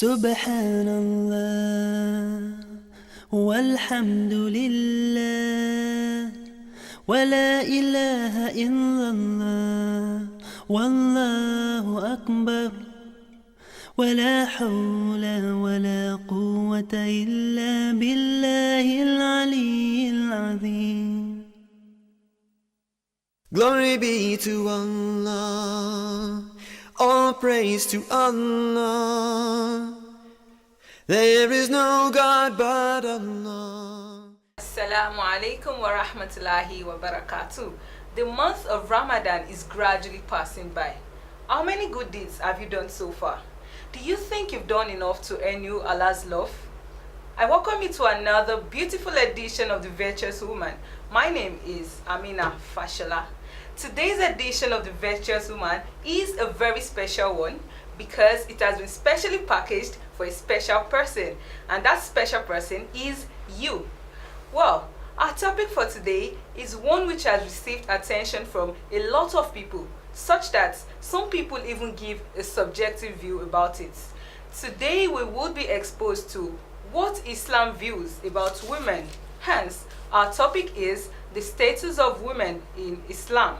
Subhanallah walhamdulillah wa la ilaha illallah wallahu akbar wa la hawla wa la quwwata illa billahil aliyyil azim. Glory be to Allah, all praise to Allah. There is no God but Allah. Assalamu alaikum wa rahmatullahi wa barakatuh. The month of Ramadan is gradually passing by. How many good deeds have you done so far? Do you think you've done enough to earn you Allah's love? I welcome you to another beautiful edition of The Virtuous Woman. My name is Amina Fashola. Today's edition of The Virtuous Woman is a very special one because it has been specially packaged for a special person, and that special person is you. Well, our topic for today is one which has received attention from a lot of people, such that some people even give a subjective view about it. Today we will be exposed to what Islam views about women. Hence, our topic is the status of women in Islam.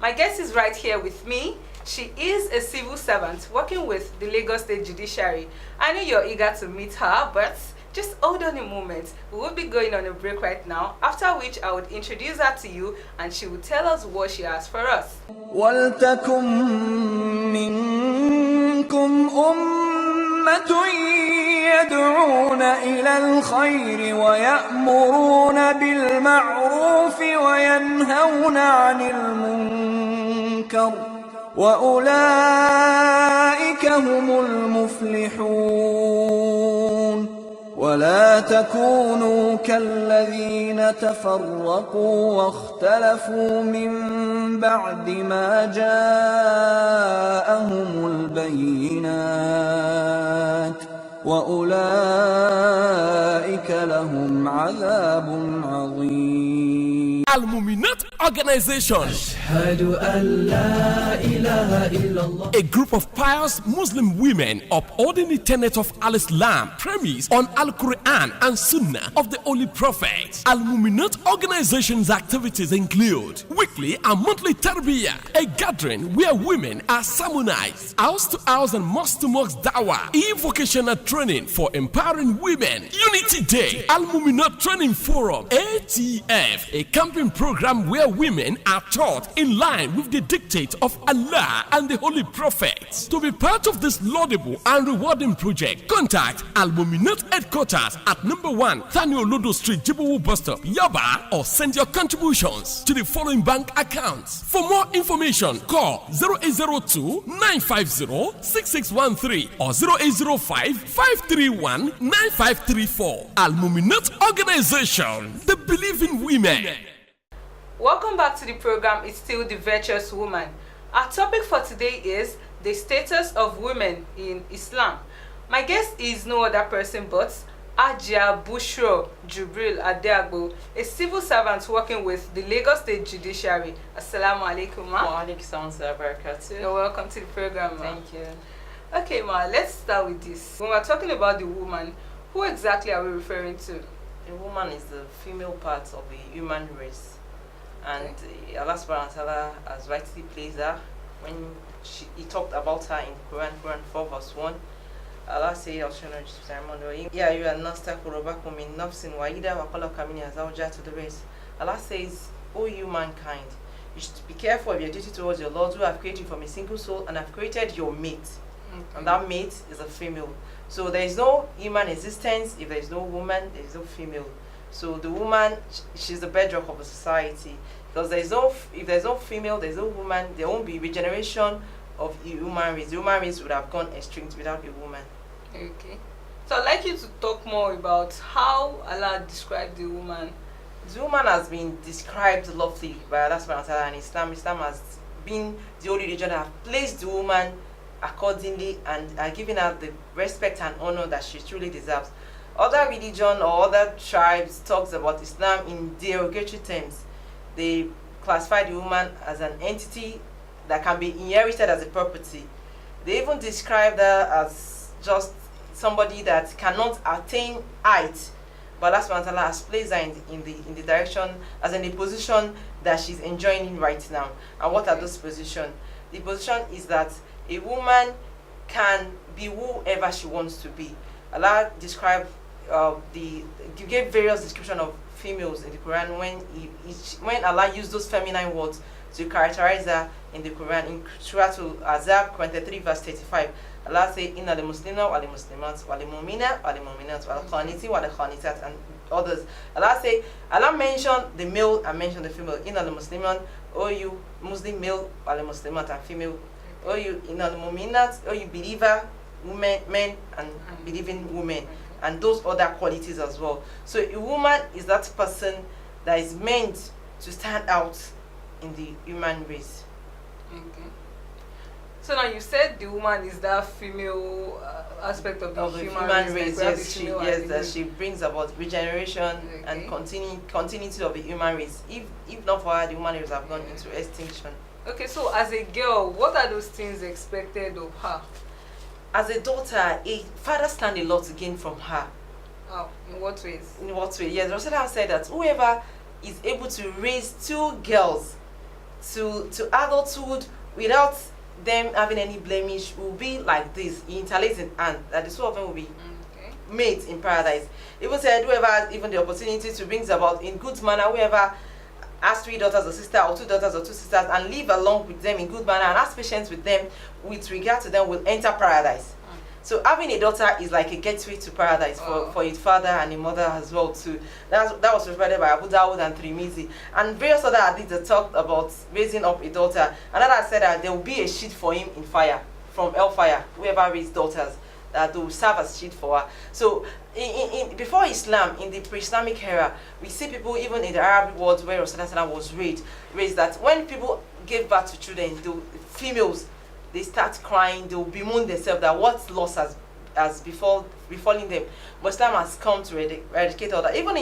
My guest is right here with me. She is a civil servant working with the Lagos State Judiciary. I know you're eager to meet her, but just hold on a moment. We will be going on a break right now, after which I would introduce her to you and she will tell us what she has for us. وَلْتَكُمْ مِنْكُمْ أُمَّةٌ يَدْعُونَ إِلَى الْخَيْرِ وَيَأْمُرُونَ بِالْمَعْرُوفِ وَيَنْهَوْنَ عَنِ الْمُنْكَرِ وَأُولَئِكَ هُمُ الْمُفْلِحُونَ. ولا تكونوا كالذين تفرقوا واختلفوا من بعد ما جاءهم البينات وأولئك لهم عذاب عظيم. Al-Muminat Organization, a group of pious Muslim women upholding the tenet of Al-Islam premise on Al-Quran and Sunnah of the Holy Prophet. Al-Muminat Organization's activities include weekly and monthly tarbiyah, a gathering where women are sermonized, house to house and mosque to mosque dawah, e-vocational training for empowering women, Unity Day, Al-Muminat Training Forum, ATF, a camping program where women are taught in line with the dictate of Allah and the Holy Prophets. To be part of this laudable and rewarding project, contact Al-Muminat Headquarters at number 1 Thani Olodo Street, Jibowu Bus Stop, Yaba, or send your contributions to the following bank accounts. For more information, call 0802-950-6613 or 0805-531-9534. Al-Muminat Organization, the believing women. Welcome back to the program. It's still The Virtuous Woman. Our topic for today is the status of women in Islam. My guest is no other person but Ajia Bushro Jubril Adeagbo, a civil servant working with the Lagos State Judiciary. Assalamu alaikum, ma. Wa alaikum salam wa barakatuh. You're welcome to the program, ma. Thank you. Okay, ma, let's start with this. When we're talking about the woman, who exactly are we referring to? A woman is the female part of the human race. And Allah subhanahu wa ta'ala has rightly placed her when he talked about her in Quran 4 verse 1. Allah says, "Ya ayyuhan nas taqu rabbakum min nafsin wahida wa khalaqa minha zawjaha," to the rest. Allah says, "O you mankind, you should be careful of your duty towards your Lord, who have created you from a single soul and have created your mate." And that mate is a female. So there is no human existence if there is no woman, there is no female. So the woman, she's the bedrock of a society. Because if there's no female, there's no woman, there won't be regeneration of the human race. The human race would have gone extinct without a woman. Okay. So I'd like you to talk more about how Allah described the woman. The woman has been described lovely by Allah subhanahu wa ta'ala and Islam. Islam has been the only religion that have placed the woman accordingly and are giving her the respect and honor that she truly deserves. Other religion or other tribes talks about Islam in derogatory terms. They classify the woman as an entity that can be inherited as a property. They even describe her as just somebody that cannot attain height, but Allah subhanahu wa ta'ala has placed her in the direction, as in the position that she's enjoying right now. And what are those positions? The position is that a woman can be whoever she wants to be. Allah described he gave various description of females in the Quran when Allah used those feminine words to characterize her in the Quran. In Surah Al-Azab 23 verse 35, Allah says, Inna al-Muslimina wal-Muslimat wal-Mu'mina wal-Mu'minat wal-Qaniti wal-Qanitat, and others. Allah mentioned the male and mentioned the female. Inna al-Musliman, O you Muslim male, wal-Muslimat and female. O you Inna al-Mu'minat, O you believer women, men and believing women, and those other qualities as well. So a woman is that person that is meant to stand out in the human race. Okay. So now you said the woman is that female aspect of the human race. Yes, that she brings about regeneration and continuity of the human race. If not for her, the human race have gone into extinction. Okay, so as a girl, what are those things expected of her? As a daughter, a father stand a lot to gain from her. Oh, in what ways? In what way? Yes, Rasulullah said that whoever is able to raise two girls to adulthood without them having any blemish will be like this, interlacing, and that the two of them will be mates in paradise. Even said whoever has even the opportunity to bring about in good manner, whoever has 3 daughters or sister, or 2 daughters or 2 sisters, and live along with them in good manner and has patience with them with regard to them, will enter paradise. So having a daughter is like a gateway to paradise for a father and a mother as well too. That was reported by Abu Dawud and Tirmidhi, and various other hadiths that talked about raising up a daughter. Another said that there will be a sheet for him in fire, from hellfire, whoever raised daughters, that they will serve as sheet for her. So before Islam, in the pre-Islamic era, we see people even in the Arab world where Rasulullah was raised that when people gave birth to children, the females, they start crying, they will bemoan themselves that what loss has befallen them. But Islam has come to eradicate all that. Even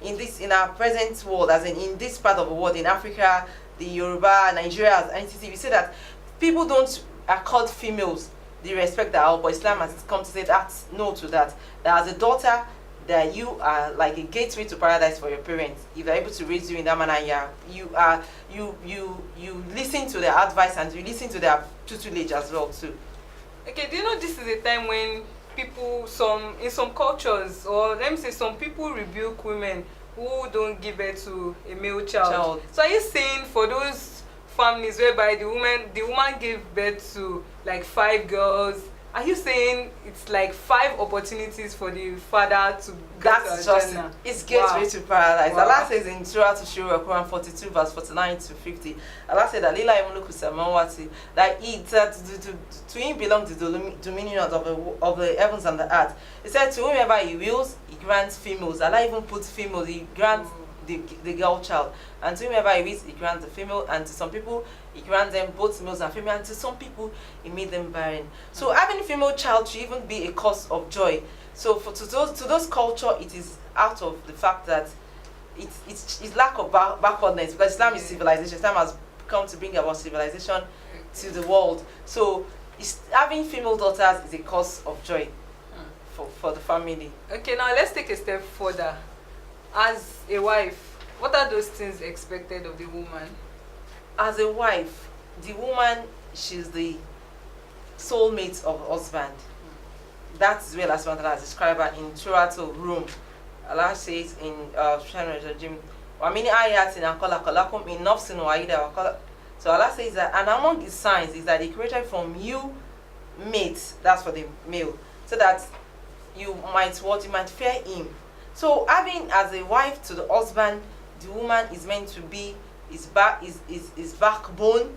in our present world, as in this part of the world, in Africa, the Yoruba, Nigeria as entity, we say that people don't accord females the respect that our, but Islam has come to say that no to that. That as a daughter, that you are like a gateway to paradise for your parents. If they're able to raise you in that manner, you listen to their advice and you listen to their tutelage as well too. Okay, do you know this is a time when people, in some cultures, or let me say some people rebuke women who don't give birth to a male child. So are you saying for those families whereby the woman gave birth to like 5 girls, are you saying it's like 5 opportunities for the father to That's just it. It's gateway to paradise. Wow. Allah says in Surah Shura, Quran 42 verse 49 to 50. Allah said that Lila Imuluku Samawati, that to him belongs the dominion of the heavens and the earth. He said to whomever he wills, he grants females. Allah even puts females, he grants the girl child. And to whomever he wills, he grants the female. And to some people, he grants them both males and female. And to some people, he made them barren. So having a female child should even be a cause of joy. So to those culture, it is out of the fact that it's lack of backwardness, because Islam is civilization. Islam has come to bring about civilization to the world. So having female daughters is a cause of joy for the family. Okay, now let's take a step further. As a wife, what are those things expected of the woman? As a wife, the woman, she's the soulmate of her husband. That is where Allah has described her in Surah Rum. Allah says in so Allah says that, and among his signs is that he created from you mates, that's for the male, so that you might fear him. So having as a wife to the husband, the woman is meant to be his backbone,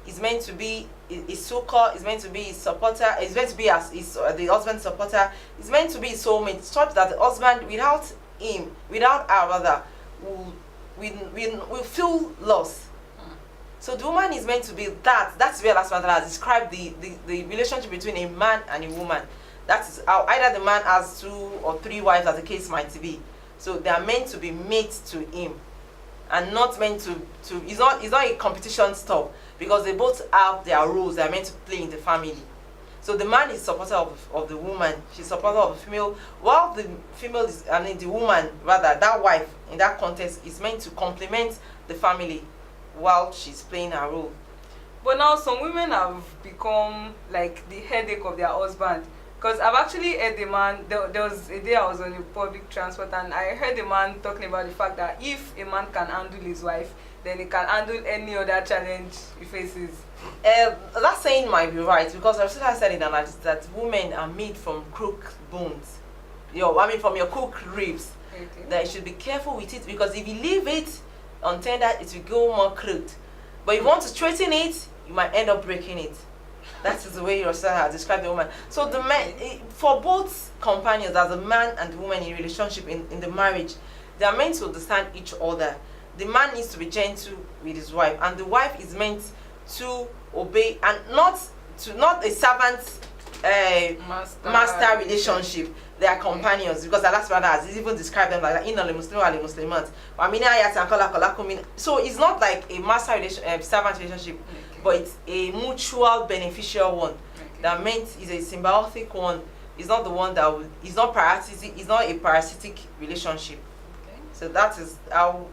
is meant to be his succor, is meant to be his supporter, is meant to be as the husband's supporter, is meant to be his soulmate, such that the husband without her rather, will feel lost. So the woman is meant to be that. That's where Allah has described the relationship between a man and a woman. That is how either the man has 2 or 3 wives, as the case might be. So they are meant to be mates to him, and not meant to it's not a competition stuff, because they both have their roles they are meant to play in the family. So the man is supporter of the woman, she's supporter of the female, while the female is, I mean the woman rather, that wife in that context is meant to complement the family while she's playing her role. But now some women have become like the headache of their husband. Because I've actually heard the man, there was a day I was on a public transport and I heard the man talking about the fact that if a man can handle his wife, then he can handle any other challenge he faces. That saying might be right, because I've said in analysis that women are made from crook bones. From your crook ribs. Okay. That you should be careful with it, because if you leave it untender, it will go more crooked. But if you want to straighten it, you might end up breaking it. That is the way yourself has described the woman. So the man, for both companions, as a man and the woman in a relationship, in the marriage, they are meant to understand each other. The man needs to be gentle with his wife, and the wife is meant to obey, and not a servant master relationship. They are companions, because Allah subhanahu has even described them like that. Inna al-muslimu al-muslimat. So it's not like a master servant relationship, but it's a mutual beneficial one. That meant is a symbiotic one. It's not the one that it's not parasitic. It's not a parasitic relationship. So that is how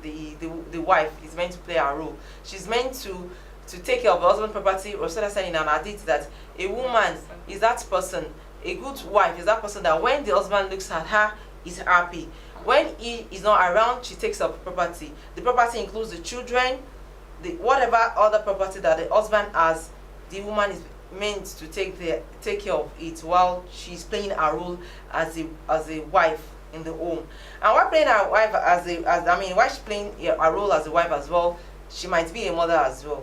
the wife is meant to play her role. She's meant to take care of the husband's property. Rasulullah said in an hadith that a woman is that person. A good wife is that person that when the husband looks at her, is happy. When he is not around, she takes up the property. The property includes the children, whatever other property that the husband has. The woman is meant to take care of it while she's playing her role as a wife in the home. And while playing her wife while she's playing her role as a wife as well, she might be a mother as well.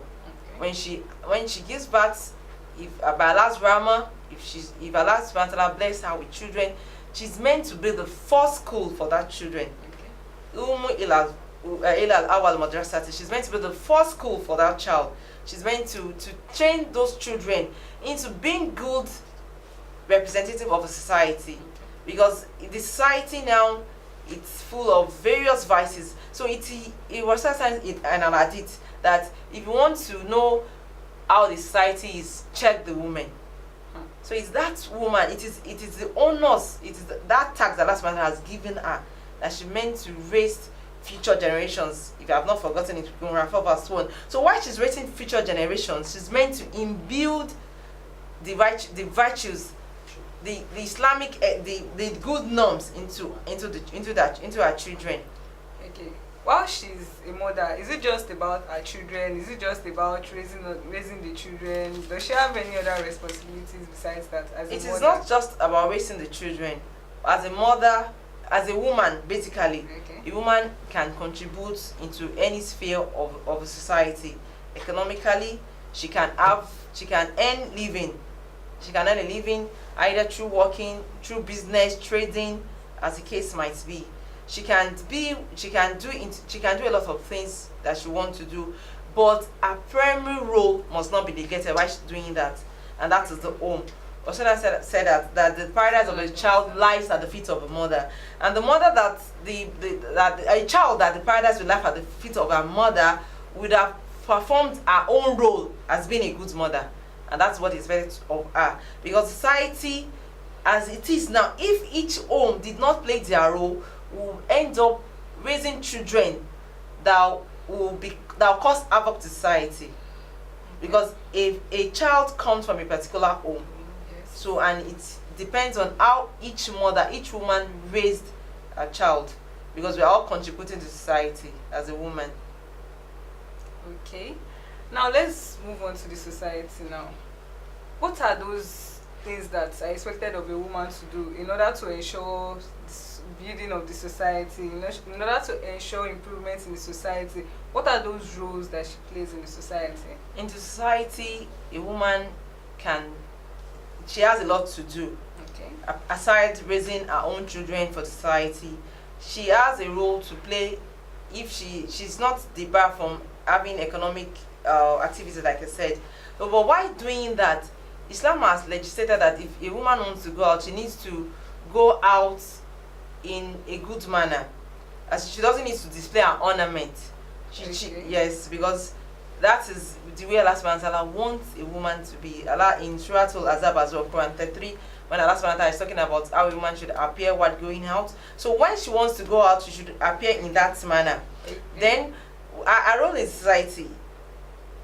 Okay. When she gives birth, if by Allah's rahmah, if Allah subhanahu wa ta'ala bless her with children, she's meant to be the first school for that children. She's meant to be the first school for that child. She's meant to train those children into being good representative of a society, because the society now, it's full of various vices. So it was in an hadith that if you want to know how the society is, check the woman. So it's that woman, it is the onus, it is that tax that Allah has given her, that she meant to raise future generations. If you have not forgotten it, we can refer verse 1. So while she's raising future generations, she's meant to imbue the virtues, the Islamic, the good norms into her children. Okay. While she's a mother, is it just about her children? Is it just about raising the children? Does she have any other responsibilities besides that as a mother? It is not just about raising the children. As a mother, as a woman, basically, a woman can contribute into any sphere of a society. Economically, she can earn living. She can earn a living either through working, through business, trading, as the case might be. She can do a lot of things that she wants to do, but her primary role must not be negated while she's doing that, and that is the home. Rasulullah said that the paradise of a child lies at the feet of a mother, and the mother a child that the paradise will lie at the feet of her mother would have performed her own role as being a good mother, and that's what is expected of her. Because society, as it is now, if each home did not play their role, will end up raising children that will cause havoc to society. Because if a child comes from a particular home, so, and it depends on how each woman raised a child, because we are all contributing to society as a woman. Okay, now let's move on to the society now. What are those things that are expected of a woman to do in order to ensure this building of the society, in order to ensure improvements in the society? What are those roles that she plays in the society? In the society, a woman she has a lot to do. Okay. Aside raising her own children for society, she has a role to play. If she's not debarred from having economic activities, like I said, but while doing that, Islam has legislated that if a woman wants to go out, she needs to go out in a good manner, as she doesn't need to display her ornament. Yes, because That is the way Allah subhanahu wa ta'ala wants a woman to be. Allah in Surah Al-Azab as well, Quran 33, when Allah subhanahu wa ta'ala is talking about how a woman should appear while going out. So when she wants to go out, she should appear in that manner. Then our role in society,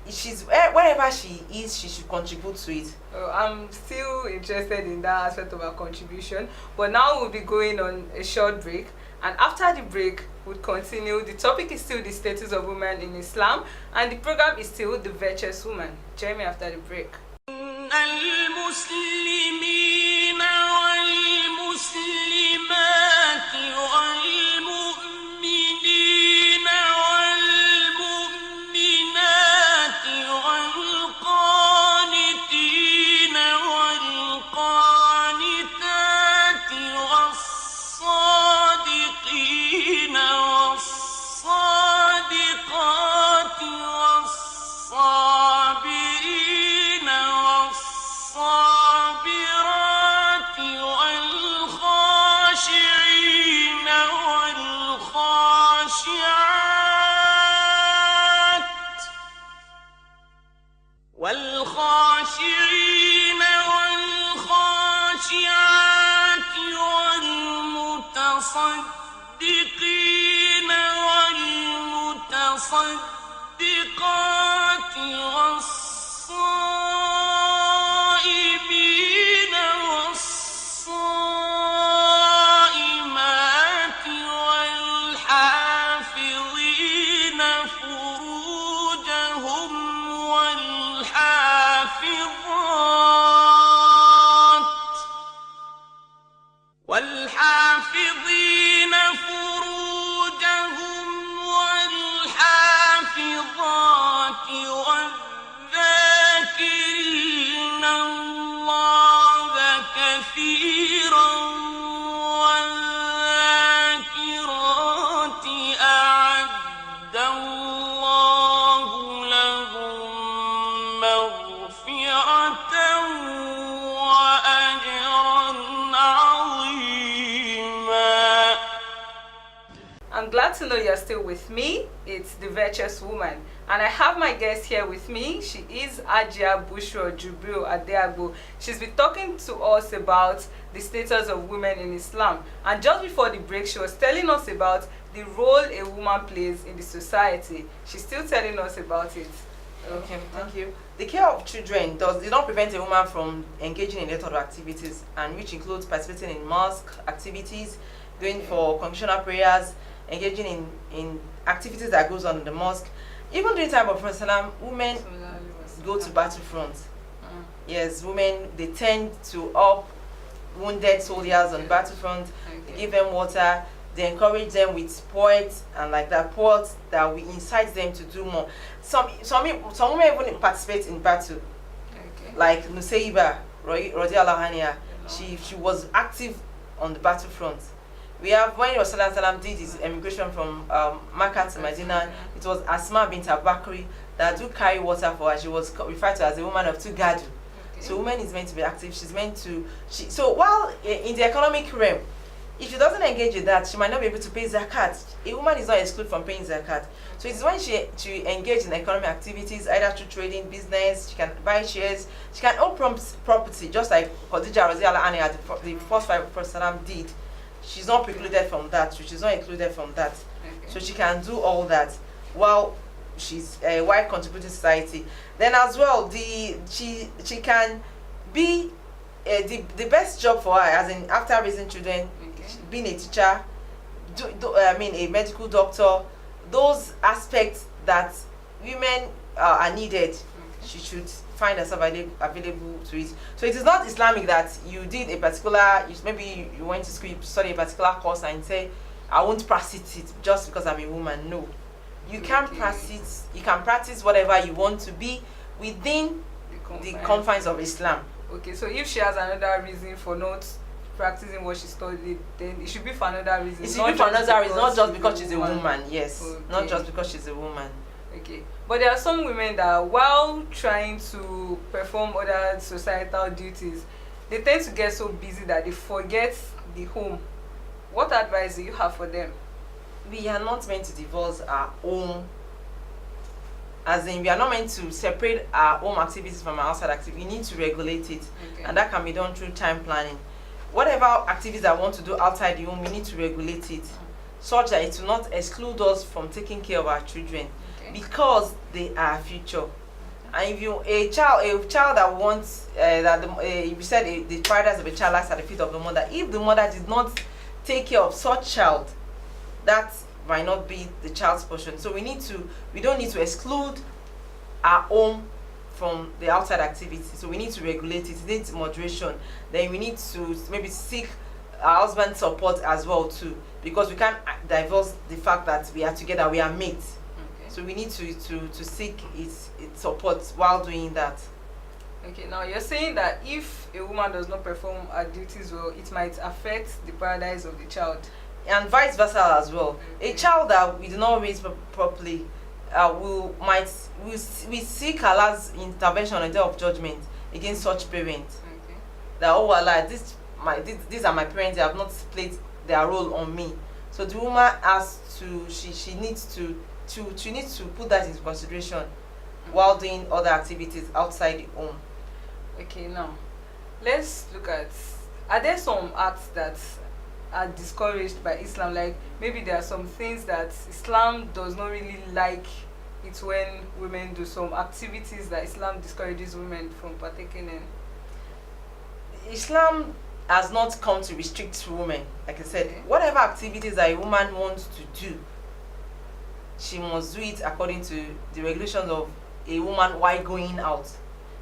she's wherever she is, she should contribute to it. I'm still interested in that aspect of our contribution, but now we'll be going on a short break, and after the break we'll continue. The topic is still the status of women in Islam, and the program is still the virtuous woman. Join me after the break. المسلمين والمسلمات والمؤمنين والمؤمنات والقانتين والقانتات والصادقين والصادقات والصابرين والصابرات والخاشعين والخاشعات والخاشعين والخاشعات والمتصدقين والمتصدقات والصائمين والصائمات والحافظين فروجهم والحافظين فروجهم والحافظات والذاكرين الله كثيرا والذاكرات أعد الله لهم مغفرة وأجرا عظيما. I'm glad to know you're still with me. It's the virtuous woman, and I have my guest here with me. She is Ajia Bushra Jubril Adeagbo. She's been talking to us about the status of women in Islam, and just before the break she was telling us about the role a woman plays in the society. She's still telling us about it. Okay, thank you. The care of children does not prevent a woman from engaging in a lot of activities, and which includes participating in mosque activities, going for congregational prayers, engaging in activities that goes on in the mosque. Even during the time of Prophet, women go to battlefront. Yes, women, they tend to help wounded soldiers on battlefront. They give them water. They encourage them with poets and like that, poets that will incite them to do more. Some women even participate in battle, like Nusayba Radiallahu anha. She was active on the battlefront. We have, when Rasulullah did his emigration from Makkah to Medina, it was Asma bint Bakri that do carry water for her. She was referred to as a woman of two gadu. So woman is meant to be active. She's meant to. So while in the economic realm, if she doesn't engage with that, she might not be able to pay zakat. A woman is not excluded from paying zakat. So it's when she engage in economic activities, either through trading, business. She can buy shares. She can own property, just like Khadija Radhiyallahu anha, the first wife of Prophet did. She's not precluded from that. She's not included from that. So she can do all that while she's a white contributing society. Then as well, she can be the best job for her, as in after raising children, being a teacher, a medical doctor, those aspects that women are needed, she should find herself available to it. So it is not Islamic that you did a particular, maybe you went to school, you study a particular course and say, I won't practice it just because I'm a woman. No. You can practice, whatever you want to be within the confines of Islam. Okay, so if she has another reason for not practicing what she studied, then it should be for another reason. It should be for another reason, not just because she's a woman. Yes, not just because she's a woman. Okay, but there are some women that, while trying to perform other societal duties, they tend to get so busy that they forget the home. What advice do you have for them? We are not meant to divorce our own as in we are not meant to separate our home activities from our outside activities. We need to regulate it, Okay. and that can be done through time planning. Whatever activities I want to do outside the home, we need to regulate it, such that it will not exclude us from taking care of our children, Okay. because they are our future. And if you a child that wants that you said the paradise of a child lies at the feet of the mother. If the mother did not take care of such child, that might not be the child's portion. So we don't need to exclude our home from the outside activity. So we need to regulate it. It needs moderation. Then we need to maybe seek our husband's support as well too, because we can't divorce the fact that we are together, we are mates. Okay. So we need to seek its support while doing that. Okay, now you're saying that if a woman does not perform her duties well, it might affect the paradise of the child. And vice versa as well. Okay. A child that we do not raise properly, we seek Allah's intervention on the day of judgment against such parents. Okay. That, oh Allah, these are my parents, they have not played their role on me. So the woman has to she needs to put that into consideration while doing other activities outside the home. Okay, now let's look at, are there some acts that are discouraged by Islam? Like maybe there are some things that Islam does not really like it when women do, some activities that Islam discourages women from partaking in. Islam has not come to restrict women. Like I said, Okay. whatever activities that a woman wants to do, she must do it according to the regulations of a woman while going out.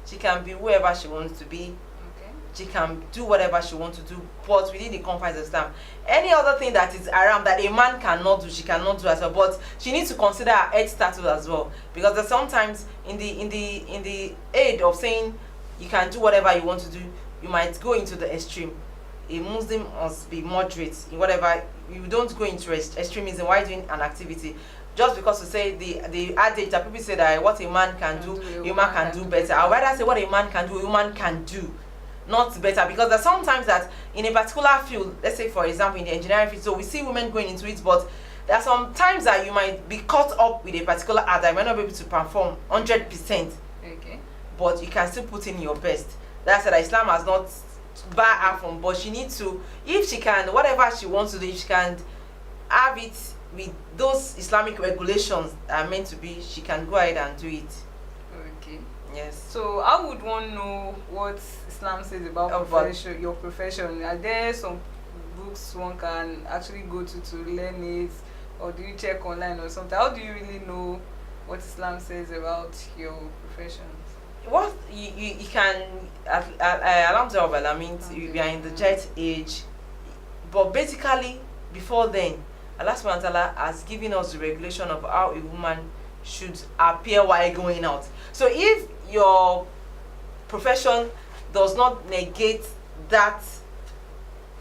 She can be wherever she wants to be. Okay. She can do whatever she wants to do, but within the confines of Islam. Any other thing that is around that a man cannot do, she cannot do as well. But she needs to consider her head status as well, because there's sometimes in the aid of saying you can do whatever you want to do, you might go into the extreme. A Muslim must be moderate in whatever. You don't go into extremism while doing an activity. Just because to say the adage that people say that what a man can do, a woman can do better. I'd rather say what a man can do, a woman can do, not better. Because there's sometimes that in a particular field, let's say for example in the engineering field, so we see women going into it, but there are some times that you might be caught up with a particular ad that you might not be able to perform 100%, Okay. but you can still put in your best. That's that Islam has not barred her from, but she needs to, if she can, whatever she wants to do, if she can have it with those Islamic regulations that are meant to be, she can go ahead and do it. Okay. Yes. So how would one know what Islam says about your profession? Are there some books one can actually go to learn it, or do you check online or something? How do you really know what Islam says about your profession? What you can, alhamdulillah, I mean, we are in the jet age, but basically before then, Allah subhanahu wa ta'ala has given us the regulation of how a woman should appear while going out. So if your profession does not negate that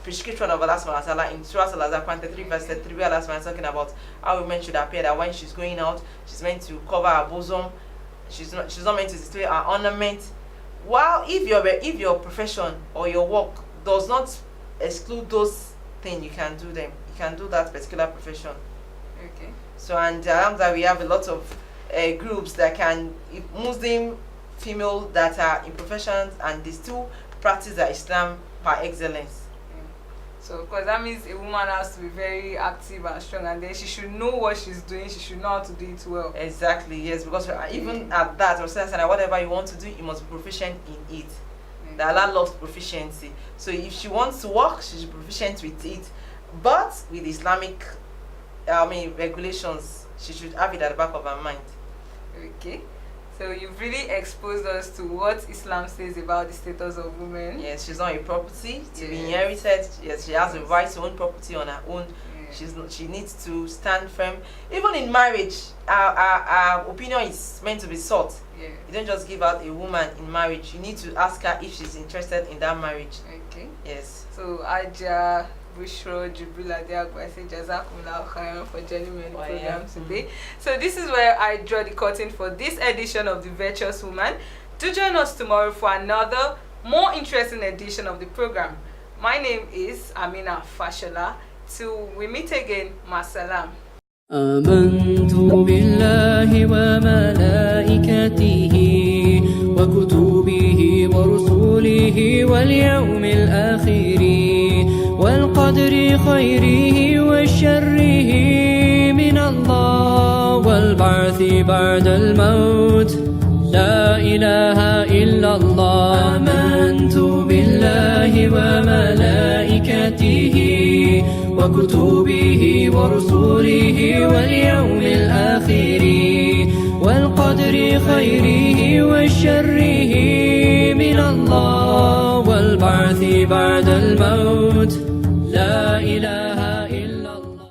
prescription of Allah subhanahu wa ta'ala in Surah Al-Azhar, Quran 33 verse 33, Allah subhanahu wa ta'ala is talking about how women should appear, that when she's going out, she's meant to cover her bosom, she's not meant to display her ornament. While if your profession or your work does not exclude those things, you can do them. You can do that particular profession. Okay. So, and that we have a lot of groups that can, Muslim female that are in professions and they still practice their Islam par excellence. So, because that means a woman has to be very active and strong, and then she should know what she's doing. She should know how to do it well. Exactly, yes, because even at that, whatever you want to do, you must be proficient in it. Okay. That Allah loves proficiency. So if she wants to work, she should be proficient with it. But with Islamic, regulations, she should have it at the back of her mind. Okay. So you've really exposed us to what Islam says about the status of women. Yes, she's not a property to be Yes. inherited. Yes, she has a right to own property on her own. Yeah. She needs to stand firm. Even in marriage, our opinion is meant to be sought. Yeah. You don't just give out a woman in marriage. You need to ask her if she's interested in that marriage. Okay. Yes. So Aja, Bushro, Jubrila, Diago, I say Jazakumullah khairan for joining me on the program today. So this is where I draw the curtain for this edition of The Virtuous Woman. Do join us tomorrow for another more interesting edition of the program. My name is Amina Fashola. Till we meet again, Masalam. آمنت بالله وملائكته وكتبه ورسله واليوم الآخر والقدر خيره وشره من الله والبعث بعد الموت لا إله إلا الله. آمنت بالله وملائكته وكتبه ورسله واليوم الآخر والقدر خيره وشره من الله والبعث بعد الموت